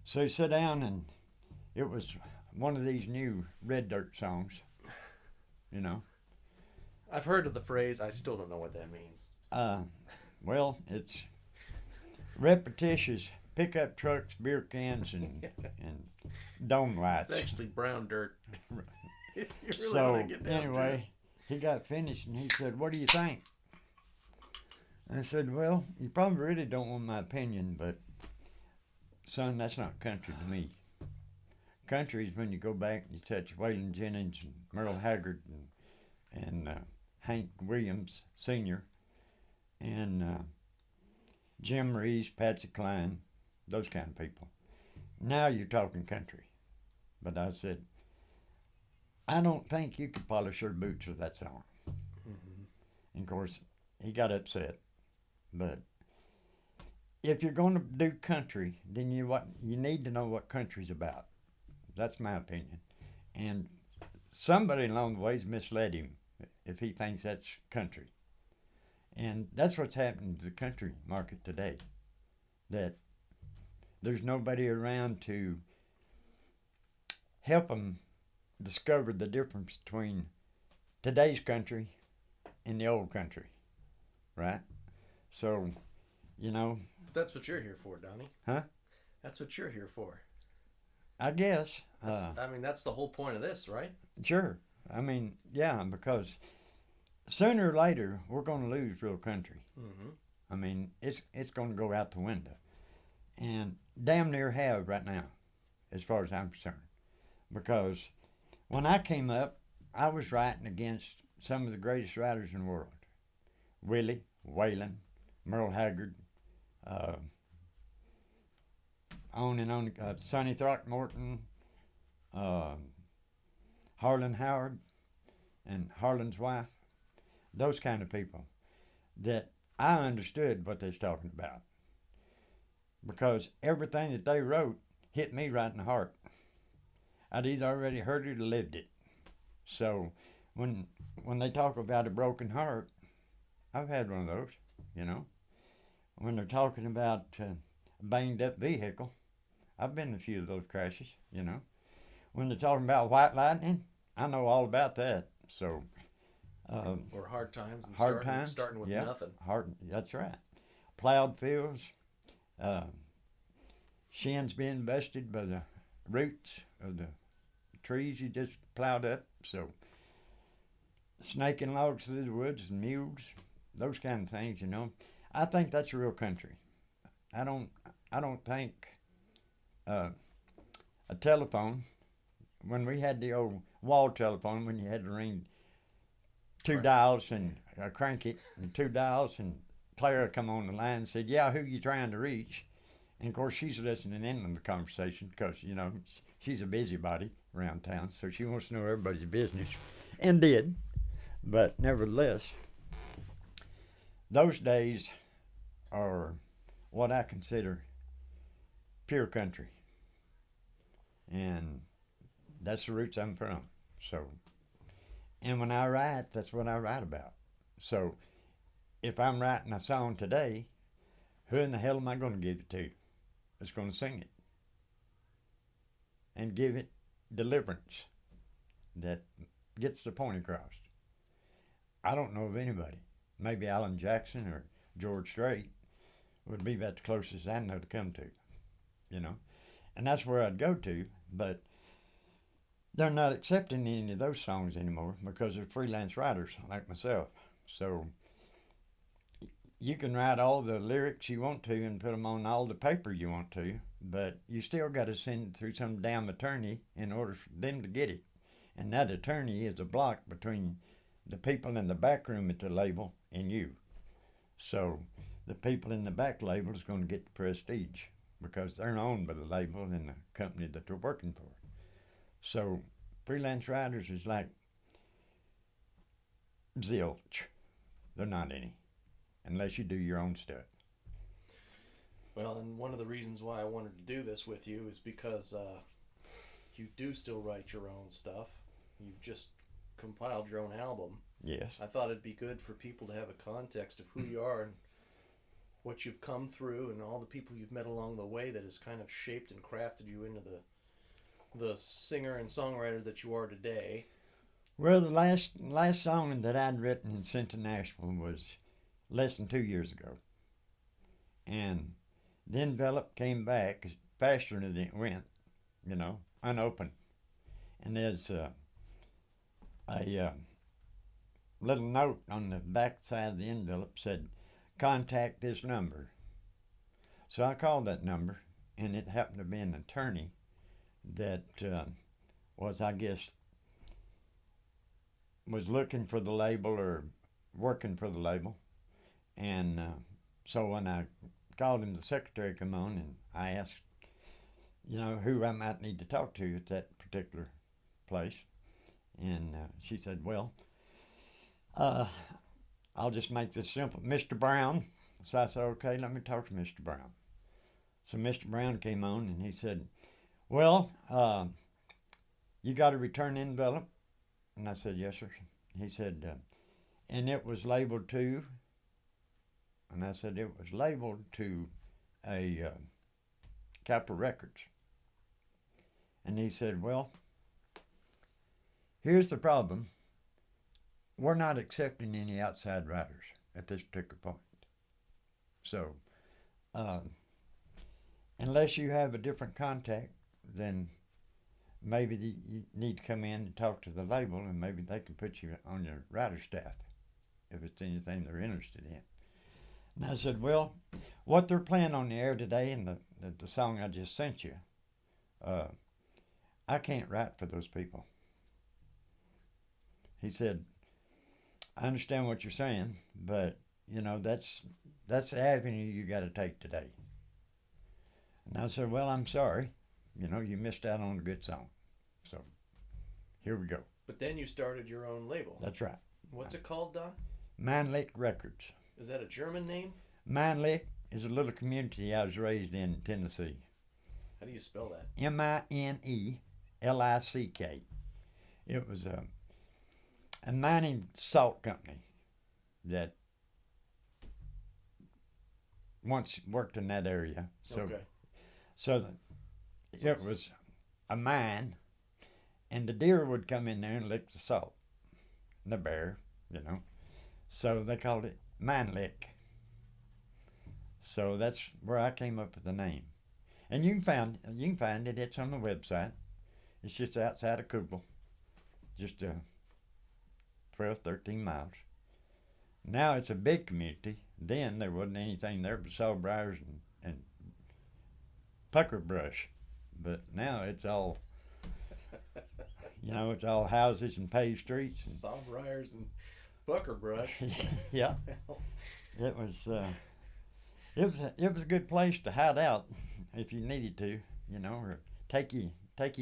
So he sat down, and it was one of these new Red Dirt songs, you know. I've heard of the phrase. I still don't know what that means. Uh, well, it's repetitious pickup trucks, beer cans, and dome It's lights. actually brown dirt. You really want So to get down to it. anyway, he got finished, and he said, "What do you think?" I said, "Well, you probably really don't want my opinion, but son, that's not country to me. Country is when you go back and you touch Waylon Jennings and Merle Haggard and Hank Williams Sr. and Jim Reeves, Patsy Cline, those kind of people. Now you're talking country." But I said, "I don't think you could polish your boots with that song." Mm-hmm. And of course, he got upset. But if you're going to do country, then you need to know what country's about. That's my opinion. And somebody along the way's misled him if he thinks that's country. And that's what's happening to the country market today. That there's nobody around to help them discover the difference between today's country and the old country, right? So, you know, That's what you're here for, Donnie. huh? That's what you're here for. I guess. I mean, that's the whole point of this, right? Sure. I mean, yeah, because sooner or later we're going to lose real country. Mm-hmm. I mean, it's going to go out the window, and damn near have right now, as far as I'm concerned. Because when I came up, I was writing against some of the greatest writers in the world: Willie, Waylon, Merle Haggard, uh, on and on. Sonny Throckmorton, uh, Harlan Howard, and Harlan's wife. Those kind of people that I understood what they was talking about because everything that they wrote hit me right in the heart. I'd either already heard it or lived it. So when when they talk about a broken heart, I've had one of those. You know, when they're talking about a banged up vehicle, I've been in a few of those crashes. You know, when they're talking about white lightning, I know all about that. So Or hard times and hard starting times, starting with yeah, nothing. hard. That's right. Plowed fields, uh, shins being busted by the roots of the trees you just plowed up. So snaking logs through the woods and mules, those kind of things. You know, I think that's a real country. I don't. I don't think uh, a telephone when we had the old wall telephone when you had to ring two Right. dials and crank it and two dials and Clara come on the line and said, "Yeah, who you trying to reach?" And of course she's listening in on the conversation because you know she's a busybody around town, so she wants to know everybody's business, and did. But nevertheless, those days are what I consider pure country, and that's the roots I'm from. So, and when I write, that's what I write about. So, if I'm writing a song today, who in the hell am I going to give it to that's going to sing it and give it deliverance that gets the point across? I don't know of anybody. Maybe Alan Jackson or George Strait would be about the closest I know to come to, you know. And that's where I'd go to, but they're not accepting any of those songs anymore because they're freelance writers like myself. So you can write all the lyrics you want to and put them on all the paper you want to, but you still got to send it through some damn attorney in order for them to get it. And that attorney is a block between the people in the back room at the label and you. So the people in the back label is going to get the prestige because they're owned by the label and the company that they're working for. So freelance writers is like zilch. They're not any unless you do your own stuff. Well, and one of the reasons why I wanted to do this with you is because you do still write your own stuff. You've just compiled your own album. Yes. I thought it'd be good for people to have a context of who you are and what you've come through and all the people you've met along the way that has kind of shaped and crafted you into the singer and songwriter that you are today. Well, the last song that I'd written and sent to Nashville was less than 2 years ago, and the envelope came back faster than it went, unopened. And there's a little note on the back side of the envelope said, "Contact this number." So I called that number, and it happened to be an attorney that was, I guess, was looking for the label or working for the label. And so when I called him, the secretary come on, and I asked, who I might need to talk to at that particular place. And she said, well, I'll just make this simple. Mr. Brown. So I said, okay, let me talk to Mr. Brown. So Mr. Brown came on, and he said, well, you got a return envelope? And I said, yes, sir. He said, and it was labeled to, and I said, it was labeled to a Capitol Records. And he said, well, here's the problem. We're not accepting any outside writers at this particular point. So, unless you have a different contact, then maybe you need to come in and talk to the label, and maybe they can put you on your writer staff if it's anything they're interested in. And I said, well, what they're playing on the air today and the song I just sent you, I can't write for those people. He said, I understand what you're saying, but, that's the avenue you got to take today. And I said, well, I'm sorry. You missed out on a good song. So here we go. But then you started your own label. That's right. What's it called, Don? Mannlich Records. Is that a German name? Mannlich is a little community I was raised in Tennessee. How do you spell that? Minnelick. It was a mining salt company that once worked in that area. So, okay. So it was a mine, and the deer would come in there and lick the salt. And the bear, So they called it Mannlich. So that's where I came up with the name. And you can find it. It's on the website. It's just outside of Kugel, just 12, 13 miles. Now it's a big community. Then there wasn't anything there but sawbriars and pucker brush. But now it's all, it's all houses and paved streets. Sawbriars and pucker brush. Yeah. It was a good place to hide out if you needed to, or take your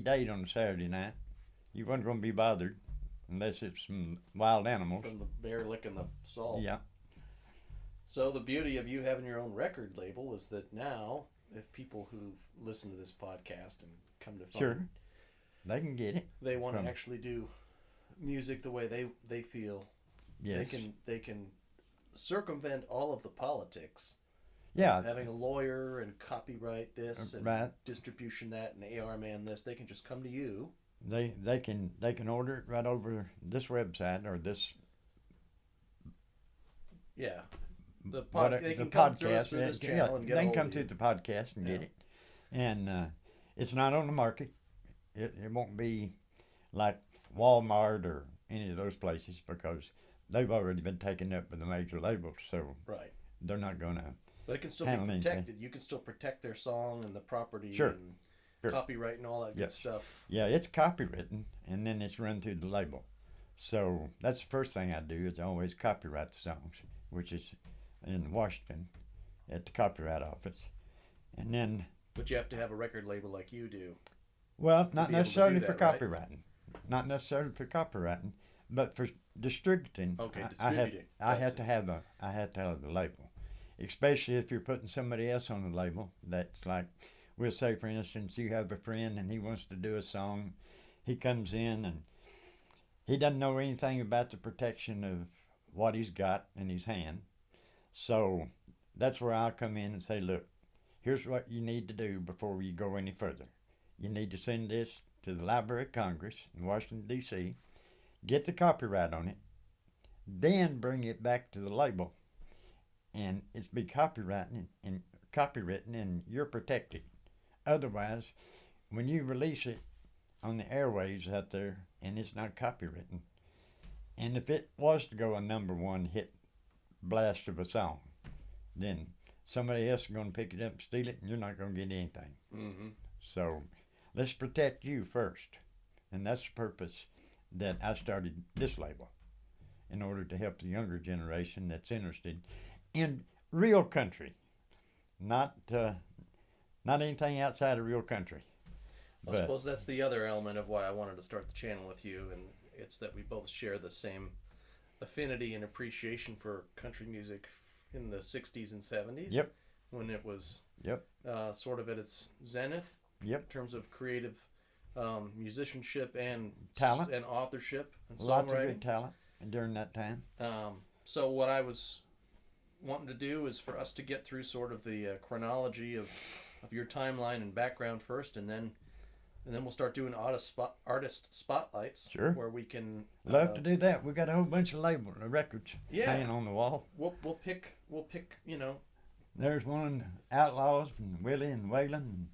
date on a Saturday night. You wasn't going to be bothered unless it's some wild animals. From the bear licking the salt. Yeah. So the beauty of you having your own record label is that now, if people who've listened to this podcast and come to find sure, they can get it. They want to actually do music the way they feel. Yes. They can circumvent all of the politics. Yeah. Having a lawyer and copyright this and right. distribution that and AR man this, they can just come to you. They can order it right over this website or this. Yeah. They can come through us through this channel and get they can come through the podcast and get it. And it's not on the market. It won't be like Walmart or any of those places because they've already been taken up by the major labels. So right. They're not going to. But it can still be protected. Anything. You can still protect their song and the property and copyright and all that good stuff. Yeah, it's copywritten and then it's run through the label. So that's the first thing I do is I always copyright the songs, which is in Washington at the copyright office. And then. But you have to have a record label like you do. Well, not necessarily for copywriting. Right? Not necessarily for copywriting, but for distributing. Okay, distributing. I had to have the label. Especially if you're putting somebody else on the label. That's like, we'll say, for instance, you have a friend and he wants to do a song. He comes in and he doesn't know anything about the protection of what he's got in his hand. So that's where I'll come in and say, look, here's what you need to do before you go any further. You need to send this to the Library of Congress in Washington, D.C., get the copyright on it, then bring it back to the label, and it's be copywritten and you're protected. Otherwise, when you release it on the airwaves out there and it's not copywritten, and if it was to go a number one hit blast of a song, then somebody else is going to pick it up and steal it, and you're not going to get anything. Mm-hmm. So let's protect you first. And that's the purpose that I started this label, in order to help the younger generation that's interested in real country, not anything outside of real country. I suppose that's the other element of why I wanted to start the channel with you, and it's that we both share the same affinity and appreciation for country music in the 60s and 70s. Yep. When it was Yep. Sort of at its zenith. Yep. In terms of creative musicianship and talent and authorship and songwriting. Lots of good talent during that time. So what I was wanting to do is for us to get through sort of the chronology of your timeline and background first, and then we'll start doing artist spotlights. Sure. Where we can Love to do that. We got a whole bunch of records hanging on the wall. We'll pick There's one, Outlaws, and Willie and Waylon,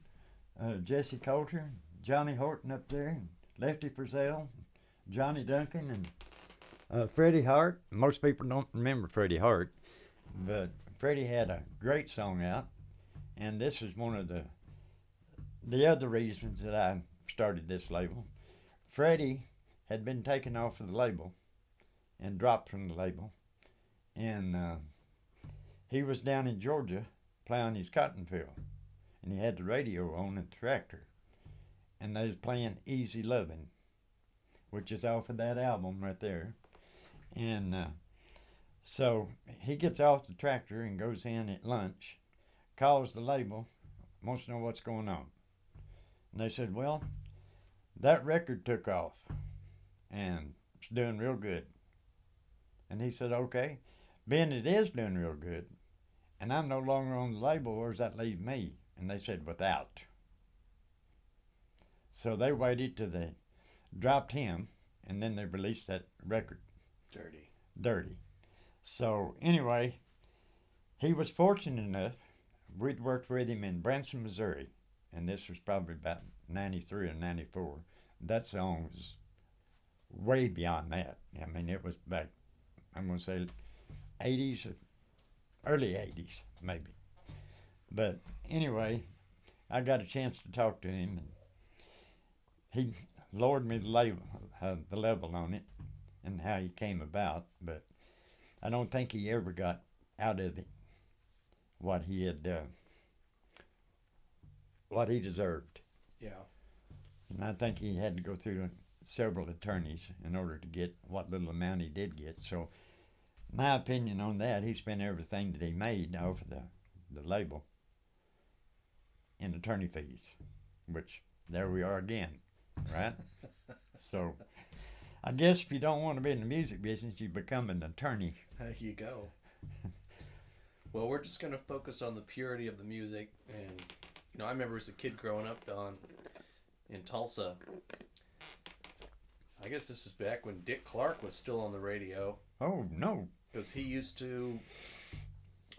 and Jesse Coulter, Johnny Horton up there, and Lefty Frizzell, Johnny Duncan, and Freddie Hart. Most people don't remember Freddie Hart, but Freddie had a great song out, and this is one of the other reasons that I started this label. Freddie had been taken off of the label and dropped from the label, and he was down in Georgia plowing his cotton field, and he had the radio on at the tractor, and they was playing Easy Lovin', which is off of that album right there. And so he gets off the tractor and goes in at lunch, calls the label, wants to know what's going on. And they said, well, that record took off, and it's doing real good. And he said, okay, being it is doing real good, and I'm no longer on the label, where does that leave me? And they said, without. So they waited till they dropped him, and then they released that record. Dirty. So anyway, he was fortunate enough, we'd worked with him in Branson, Missouri, and this was probably about 93 or 94. That song was way beyond that. I mean, it was back, I'm going to say 80s, early 80s, maybe. But anyway, I got a chance to talk to him, and he lowered me the level on it and how he came about, but I don't think he ever got out of it what he had, what he deserved. Yeah. And I think he had to go through several attorneys in order to get what little amount he did get. So my opinion on that, he spent everything that he made off of the label in attorney fees, which there we are again, right? So I guess if you don't want to be in the music business, you become an attorney. There you go. Well, we're just going to focus on the purity of the music. And, I remember as a kid growing up in Tulsa, I guess this is back when Dick Clark was still on the radio. Oh, no. Because he used to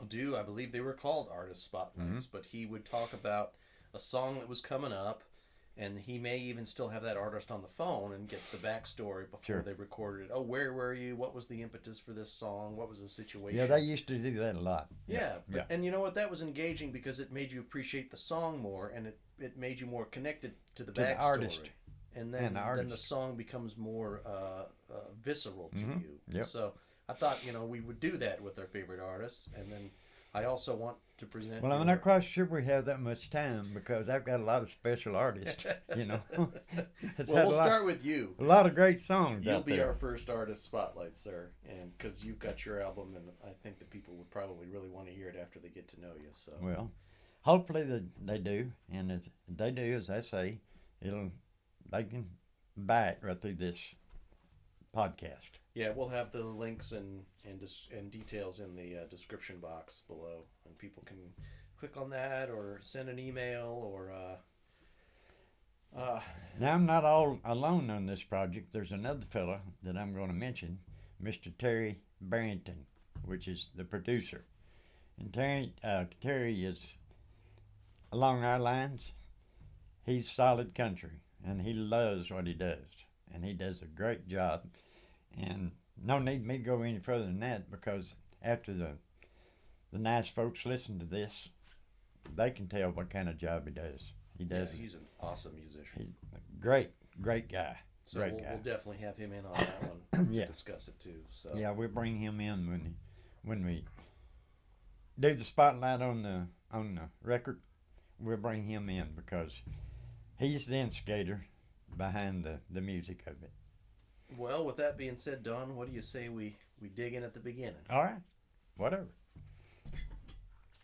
do, I believe they were called artist spotlights, but he would talk about a song that was coming up, and he may even still have that artist on the phone and get the backstory before they recorded it. Oh, where were you? What was the impetus for this song? What was the situation? Yeah, they used to do that a lot. And you know what? That was engaging because it made you appreciate the song more, and it made you more connected to the backstory. The artist. And then the song becomes more visceral to you. Yep. So I thought, we would do that with our favorite artists, and then I also want to present. Well, I'm not quite sure we have that much time because I've got a lot of special artists, Well, we'll start with you. A lot of great songs You'll out be there. our first artist spotlight, sir, and because you've got your album, and I think that people would probably really want to hear it after they get to know you. So well, hopefully they do, and if they do, as I say, they can buy it right through this podcast. Yeah, we'll have the links and details in the description box below, and people can click on that or send an email or. Now, I'm not all alone on this project. There's another fella that I'm going to mention, Mr. Terry Barrington, which is the producer. And Terry is along our lines. He's solid country, and he loves what he does, and he does a great job. And no need me to go any further than that, because after the nice folks listen to this, they can tell what kind of job he does. He does. Yeah, he's an awesome musician. He's a great guy. So Great we'll guy. definitely have him in on that one to Yeah. discuss it too. So Yeah, we'll bring him in when we do the spotlight on the record. We'll bring him in because he's the instigator behind the music of it. Well, with that being said, Don, what do you say we dig in at the beginning? All right, whatever.